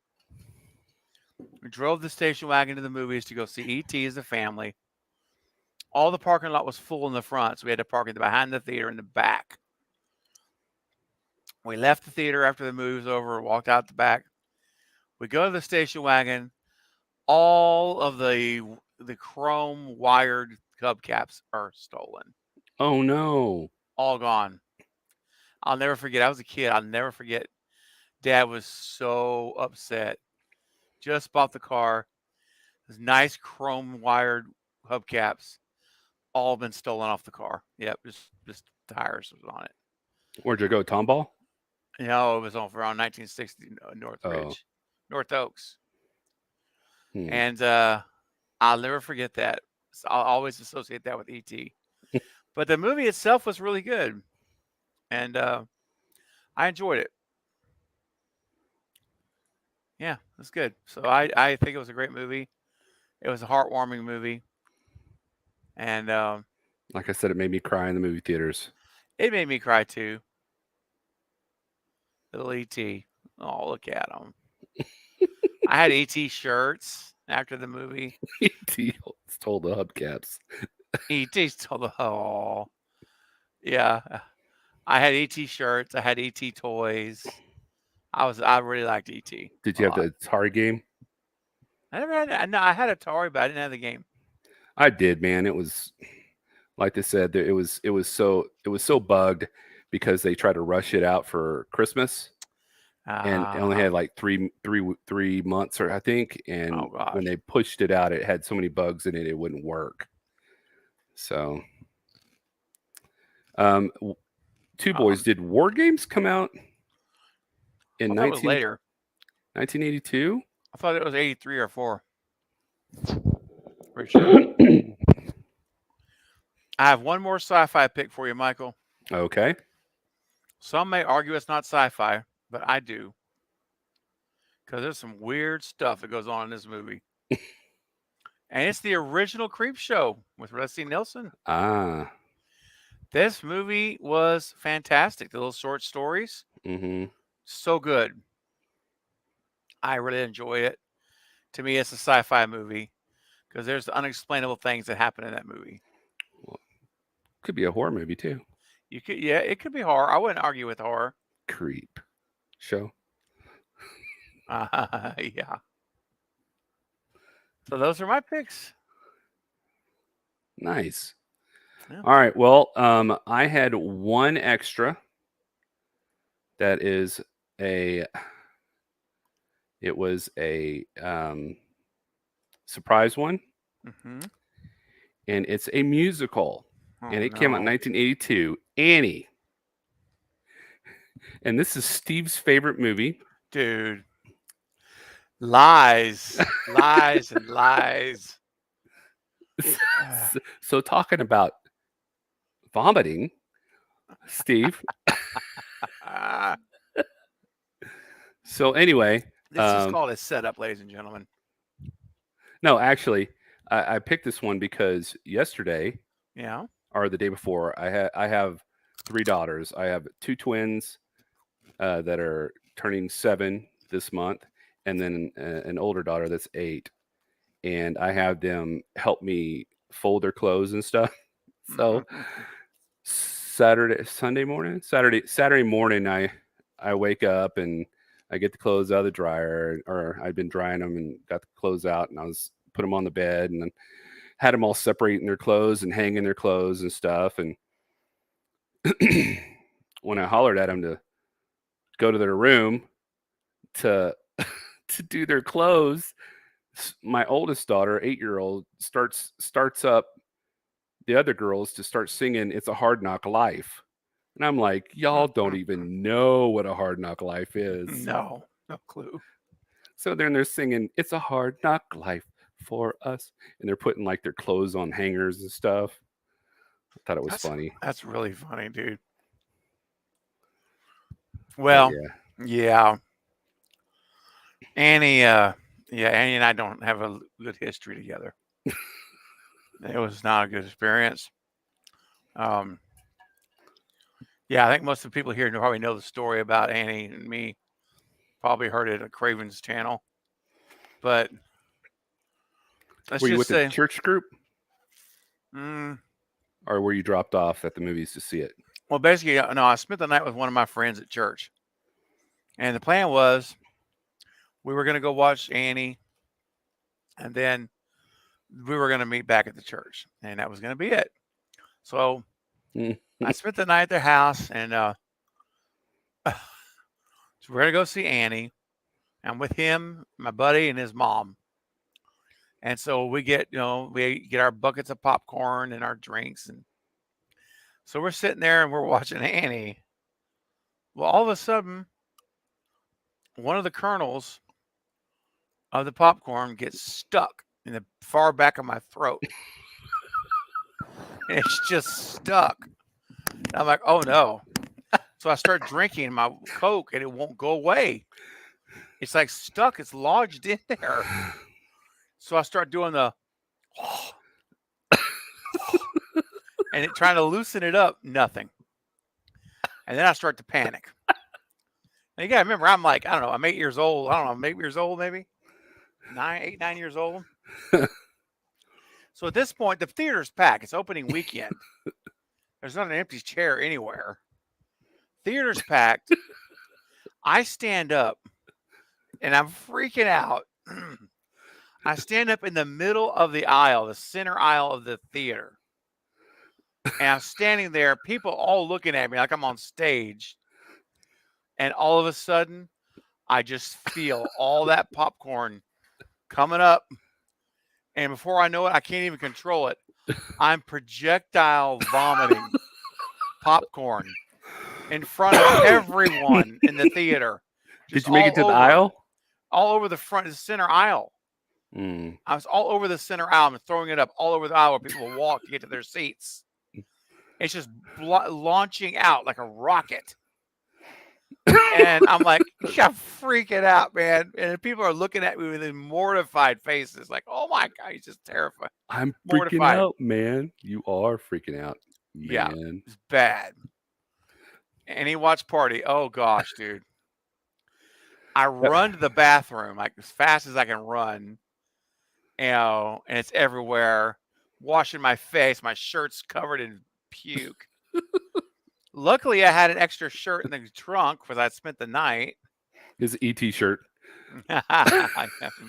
We drove the station wagon to the movies to go see E.T. as a family. All the parking lot was full in the front, so we had to park in the behind the theater in the back. We left the theater after the movie was over, walked out the back. We go to the station wagon. All of the chrome wired hubcaps are stolen. Oh no. All gone. I'll never forget. I was a kid. I'll never forget. Dad was so upset. Just bought the car. These nice chrome wired hubcaps, all been stolen off the car. Yep, just tires was on it. Where'd you go, Tomball? It was on around 1960 Oh. North Oaks, Hmm. and I'll never forget that. So I'll always associate that with ET. But the movie itself was really good, and I enjoyed it. Yeah, it was good. So I think it was a great movie. It was a heartwarming movie. And Like I said, it made me cry in the movie theaters. it made me cry too. Little E.T. Oh, look at him. I had E.T. shirts after the movie. E.T. stole the hubcaps. E.T. stole the yeah. I had E.T. shirts. I had E.T. toys. I really liked E.T. Did a you have lot. the Atari game? I never had. No, I had Atari, but I didn't have the game. I did, man. It was like they said. It was so bugged because they tried to rush it out for Christmas, and it only had like three months, or I think. And Oh gosh. when they pushed it out, it had so many bugs in it, it wouldn't work. So, Two Boys, did War Games come out in I thought it was later. 1982? I thought it was 83 or 4. Pretty sure. I have one more sci-fi pick for you, Michael. Okay. Some may argue it's not sci-fi, but I do. Because there's some weird stuff that goes on in this movie. And it's the original Creep Show with Rusty Nelson. Ah. This movie was fantastic. The little short stories. Mm-hmm. So good. I really enjoyed it. To me, it's a sci-fi movie because there's unexplainable things that happen in that movie. Well, could be a horror movie too. Yeah, it could be horror. I wouldn't argue with horror. Creep show. Yeah. So those are my picks. Nice. Yeah. All right. Well, I had one extra. That is it was a surprise one, Mm-hmm. and it's a musical, Oh, and it came out in 1982. Annie, and this is Steve's favorite movie. Dude. Lies, lies, and lies. So talking about vomiting, Steve. So anyway, this is called a setup, ladies and gentlemen. No, actually, I picked this one because yesterday, Yeah, or the day before, I have 3 daughters. I have 2 twins that are turning 7 this month, and then an older daughter that's 8. And I have them help me fold their clothes and stuff. So Saturday morning, I wake up and I get the clothes out of the dryer, or I'd been drying them and got the clothes out, and I was put them on the bed, and then had them all separating their clothes and hanging their clothes and stuff. And when I hollered at them to go to their room to to do their clothes, my oldest daughter, 8-year-old, starts up the other girls to start singing "It's a Hard Knock Life." And I'm like, y'all don't even know what a hard knock life is. No clue. So then they're singing "It's a Hard Knock Life for us," and they're putting like their clothes on hangers and stuff. I thought it was funny. That's really funny, dude. Well, yeah. Annie, Annie and I don't have a good history together. It was not a good experience. Yeah, I think most of the people here probably know the story about Annie and me. Probably heard it at Craven's channel. But let's were you just with say, the church group? or were you dropped off at the movies to see it? Well, basically, no, I spent the night with one of my friends at church. And the plan was we were going to go watch Annie, and then we were going to meet back at the church, and that was going to be it. So I spent the night at their house, and so we're going to go see Annie. I'm with him, my buddy, and his mom. And so we get our buckets of popcorn and our drinks. And so we're sitting there and we're watching Annie. Well, all of a sudden, one of the kernels of the popcorn gets stuck in the far back of my throat. And it's just stuck. And I'm like, oh no. So I start drinking my Coke and it won't go away. It's like stuck. It's lodged in there. So I start doing the and trying to loosen it up, nothing. And then I start to panic. And you got to remember, I'm like, I don't know, I'm 8 years old. I don't know, I'm 8 years old, maybe 9 years old. So at this point, the theater's packed. It's opening weekend. There's not an empty chair anywhere. Theater's packed. I stand up and I'm freaking out. I stand up in the middle of the aisle, the center aisle of the theater. And I'm standing there, people all looking at me like I'm on stage. And all of a sudden, I just feel all that popcorn coming up. And before I know it, I can't even control it. I'm projectile vomiting popcorn in front of everyone in the theater. Did you make it to the aisle? All over the front, the center aisle. I was all over the center aisle. I'm throwing it up all over the aisle where people will walk to get to their seats. It's just launching out like a rocket. And I'm like, I'm freaking out, man. And people are looking at me with mortified faces, like, "Oh my God, he's just terrified." I'm Mortified. freaking out, man. You are freaking out, man. Yeah, it's bad. Any watch party? Oh gosh, dude. I run to the bathroom like as fast as I can run, and it's everywhere. Washing my face, my shirt's covered in puke. Luckily, I had an extra shirt in the trunk because I spent the night. His ET shirt.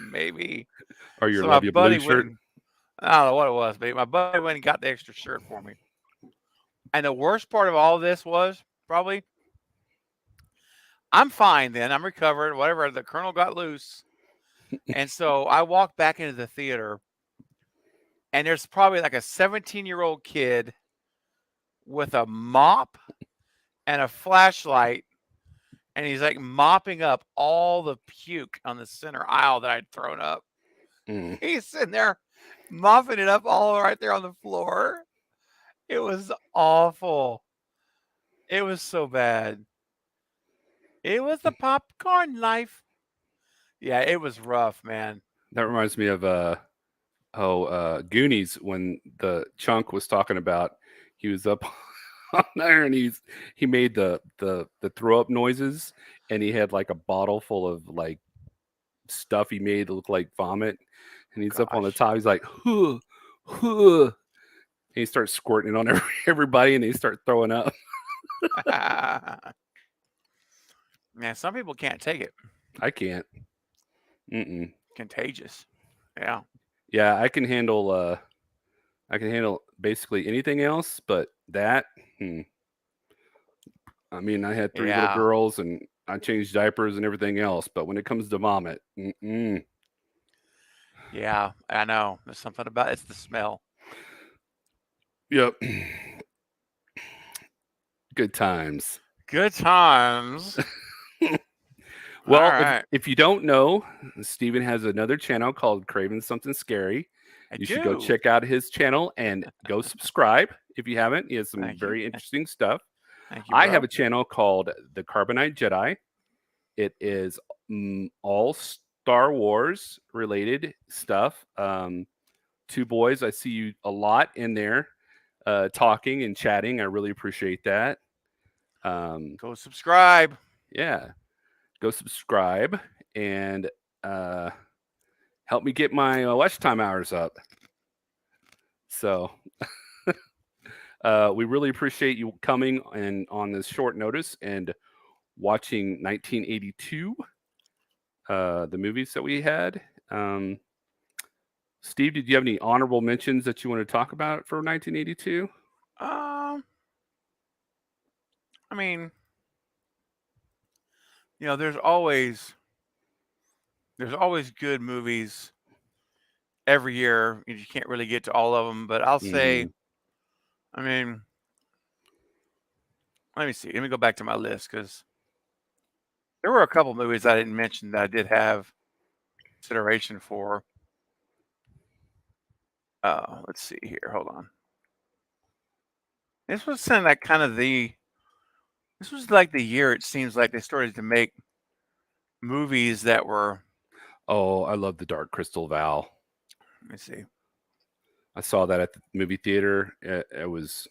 Maybe. Or your So Love my You buddy Blue shirt. I don't know what it was, but my buddy went and got the extra shirt for me. And the worst part of all this was probably I'm fine then. I'm recovered. Whatever. The colonel got loose. And so I walked back into the theater, and there's probably like a 17-year-old kid with a mop and a flashlight, and he's like mopping up all the puke on the center aisle that I'd thrown up. He's sitting there mopping it up all right there on the floor. It was awful. It was so bad. It was the popcorn life. Yeah, it was rough, man. That reminds me of Goonies, when the Chunk was talking about he was up on there and he made the throw up noises, and he had like a bottle full of like stuff he made to look like vomit, and he's up on the top. He's like, huh, huh. And he starts squirting it on everybody, and they start throwing up. Man, some people can't take it. I can't. Contagious. Yeah. Yeah, I can handle basically anything else, but that. I mean, I had 3 little girls, and I changed diapers and everything else, but when it comes to vomit, Yeah, I know. There's something about it's the smell. Yep. Good times. Good times. Well, right. if you don't know, Steven has another channel called Craven Something Scary. You should go check out his channel and go subscribe if you haven't. He has some very interesting stuff. Thank you, I have a channel called The Carbonite Jedi. It is all Star Wars related stuff. 2 boys, I see you a lot in there talking and chatting. I really appreciate that. Go subscribe. Yeah. Go subscribe and help me get my watch time hours up. So we really appreciate you coming and on this short notice and watching 1982, the movies that we had. Steve, did you have any honorable mentions that you want to talk about for 1982? I mean, there's always good movies every year. You can't really get to all of them, but I'll say, I mean, let me see. Let me go back to my list because there were a couple movies I didn't mention that I did have consideration for. Let's see here. Hold on. This was like this was like the year it seems like they started to make movies that were. Oh, I love The Dark Crystal Vow. Let me see. I saw that at the movie theater. It was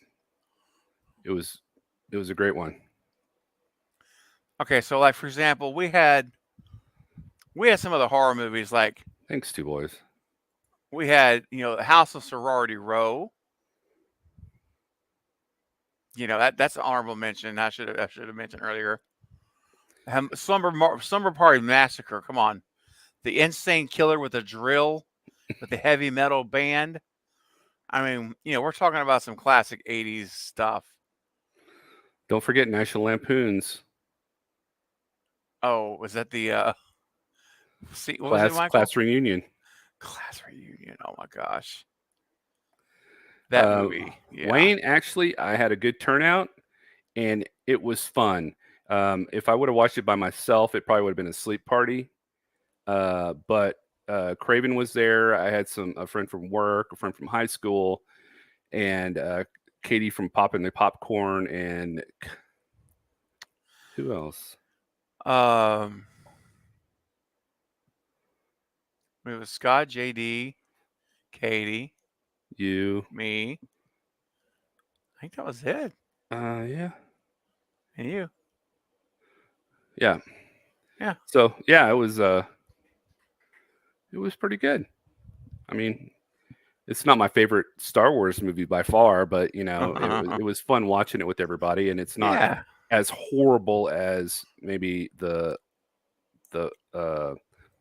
it was a great one. Okay, so like for example, we had some of the horror movies like Thanks, two boys. we had, House of Sorority Row. That's an honorable mention. I should have mentioned earlier. Slumber Party Massacre. Come on, the insane killer with a drill, with the heavy metal band. I mean, we're talking about some classic '80s stuff. Don't forget National Lampoon's Oh, was that the what was it, Michael? class reunion. Class Reunion. Oh my gosh, that movie. Yeah. Wayne, actually, I had a good turnout, and it was fun. If I would have watched it by myself, it probably would have been a sleep party. But Craven was there. I had a friend from work, a friend from high school, and Katie from Poppin' the Popcorn, and who else? It was Scott, JD, Katie, You. me. I think that was it. Yeah. And you. Yeah. Yeah. So yeah, it was pretty good. I mean, it's not my favorite Star Wars movie by far, but it was fun watching it with everybody, and it's not Yeah. as horrible as maybe the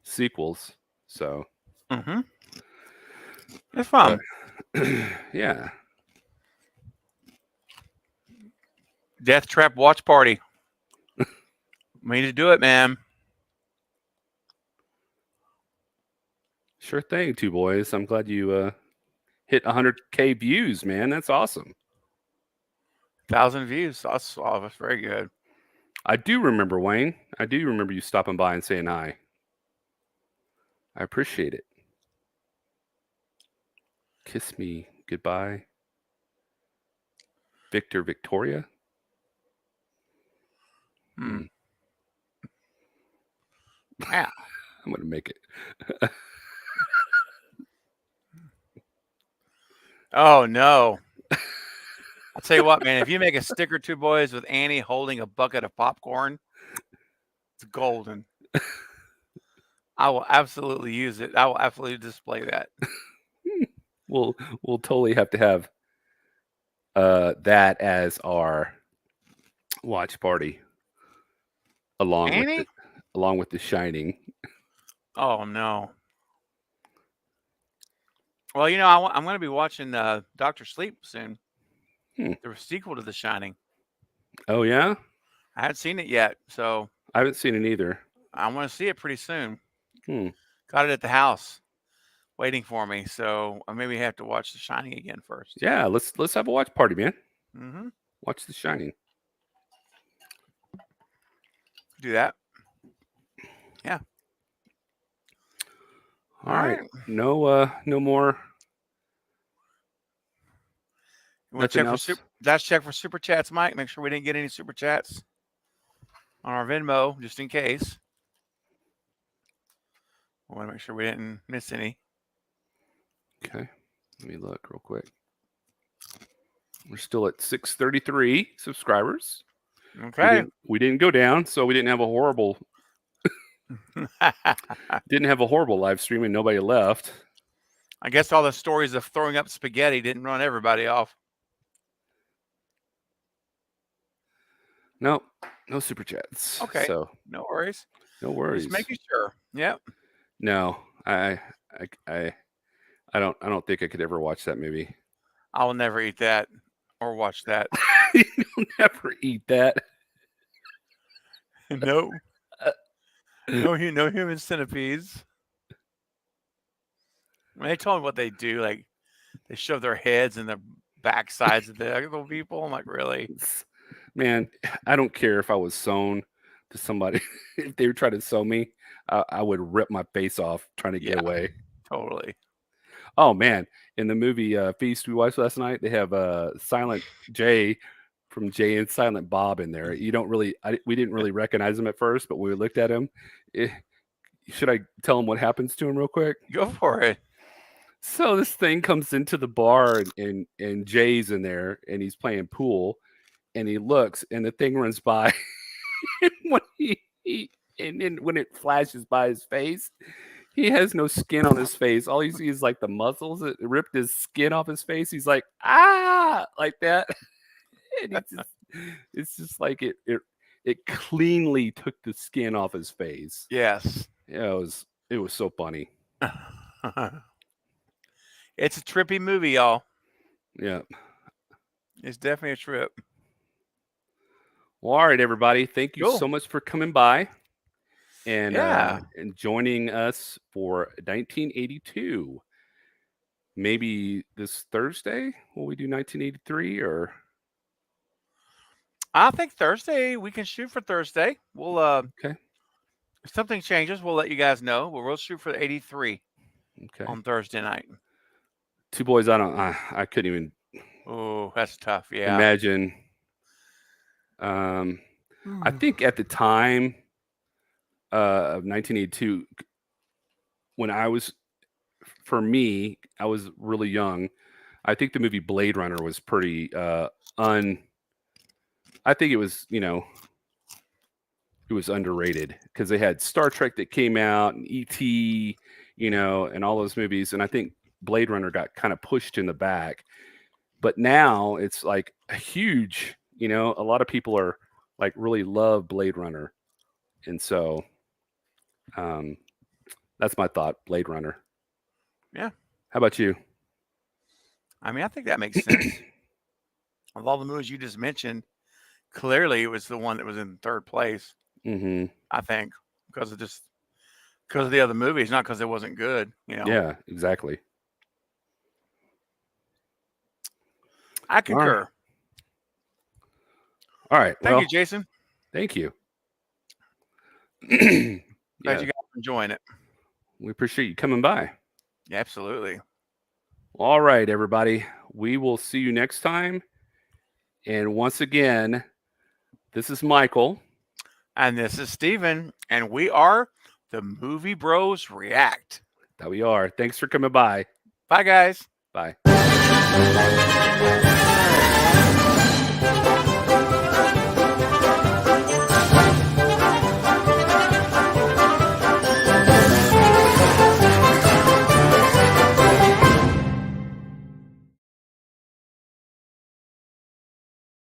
sequels. So Mm-hmm. It's fun. yeah. Death Trap Watch Party. We need to do it, man. Sure thing, two boys. I'm glad you hit 100K views, man. That's awesome. 1,000 views. That's very good. I do remember, Wayne. I do remember you stopping by and saying hi. I appreciate it. Kiss me goodbye. Victor, Victoria. Yeah. I'm going to make it. Oh, no. I'll tell you what, man. If you make a sticker, two boys, with Annie holding a bucket of popcorn, it's golden. I will absolutely use it. I will absolutely display that. We'll totally have to have that as our watch party along Annie? with The Shining. Oh, no. Well, I'm going to be watching Dr. Sleep soon. The sequel to The Shining. Oh, yeah? I haven't seen it yet, so I haven't seen it either. I want to see it pretty soon. Got it at the house waiting for me, so I maybe have to watch The Shining again first. Yeah, let's have a watch party, man. Mm-hmm. Watch The Shining. Do that. Yeah. All right. No more. Nothing else? Let's check for super chats, Mike. Make sure we didn't get any super chats on our Venmo, just in case. I want to make sure we didn't miss any. Okay. Let me look real quick. We're still at 633 subscribers. Okay. We didn't go down, so we didn't have a horrible live stream and nobody left. I guess all the stories of throwing up spaghetti didn't run everybody off. No super chats. Okay. So no worries. No worries. Just making sure. Yep. No, I don't think I could ever watch that movie. I will never eat that or watch that. You'll never eat that. No. No human centipedes. When they told me what they do, like they shove their heads in the backsides of the little people. I'm like, really? Man, I don't care if I was sewn to somebody. If they were trying to sew me, I would rip my face off trying to get away. Totally. Oh man, in the movie Feast we watched last night, they have Silent J from Jay and Silent Bob in there. We didn't really recognize him at first, but when we looked at him, should I tell him what happens to him real quick? Go for it. So this thing comes into the bar and Jay's in there and he's playing pool, and he looks, and the thing runs by. And then when it flashes by his face, he has no skin on his face. All you see is like the muscles. It ripped his skin off his face. He's like, ah, like that. And it's just like it cleanly took the skin off his face. Yes. Yeah, it was so funny. It's a trippy movie, y'all. Yeah. It's definitely a trip. Well, all right, everybody. Thank you Cool. so much for coming by and Yeah. and joining us for 1982. Maybe this Thursday will we do 1983 or? I think Thursday, we can shoot for Thursday. We'll Okay. if something changes, we'll let you guys know. But we'll shoot for 83 Okay. on Thursday night. Two Boys. I couldn't even. Oh, that's tough. Yeah. Imagine. I think at the time of 1982, when for me, I was really young. I think the movie Blade Runner was pretty I think it was, it was underrated because they had Star Trek that came out and E.T., and all those movies. And I think Blade Runner got kind of pushed in the back. But now it's like a huge, a lot of people are like really love Blade Runner. And so that's my thought, Blade Runner. Yeah. How about you? I mean, I think that makes sense. Of all the movies you just mentioned, clearly it was the one that was in third place. Mm-hmm. I think because of the other movies, not because it wasn't good. Yeah, exactly. I concur. All right. Thank you, Jason. Thank you. Glad you guys are enjoying it. We appreciate you coming by. Yeah, absolutely. All right, everybody. We will see you next time. And once again, this is Michael. And this is Steven. And we are the Movie Bros React. That we are. Thanks for coming by. Bye, guys. Bye.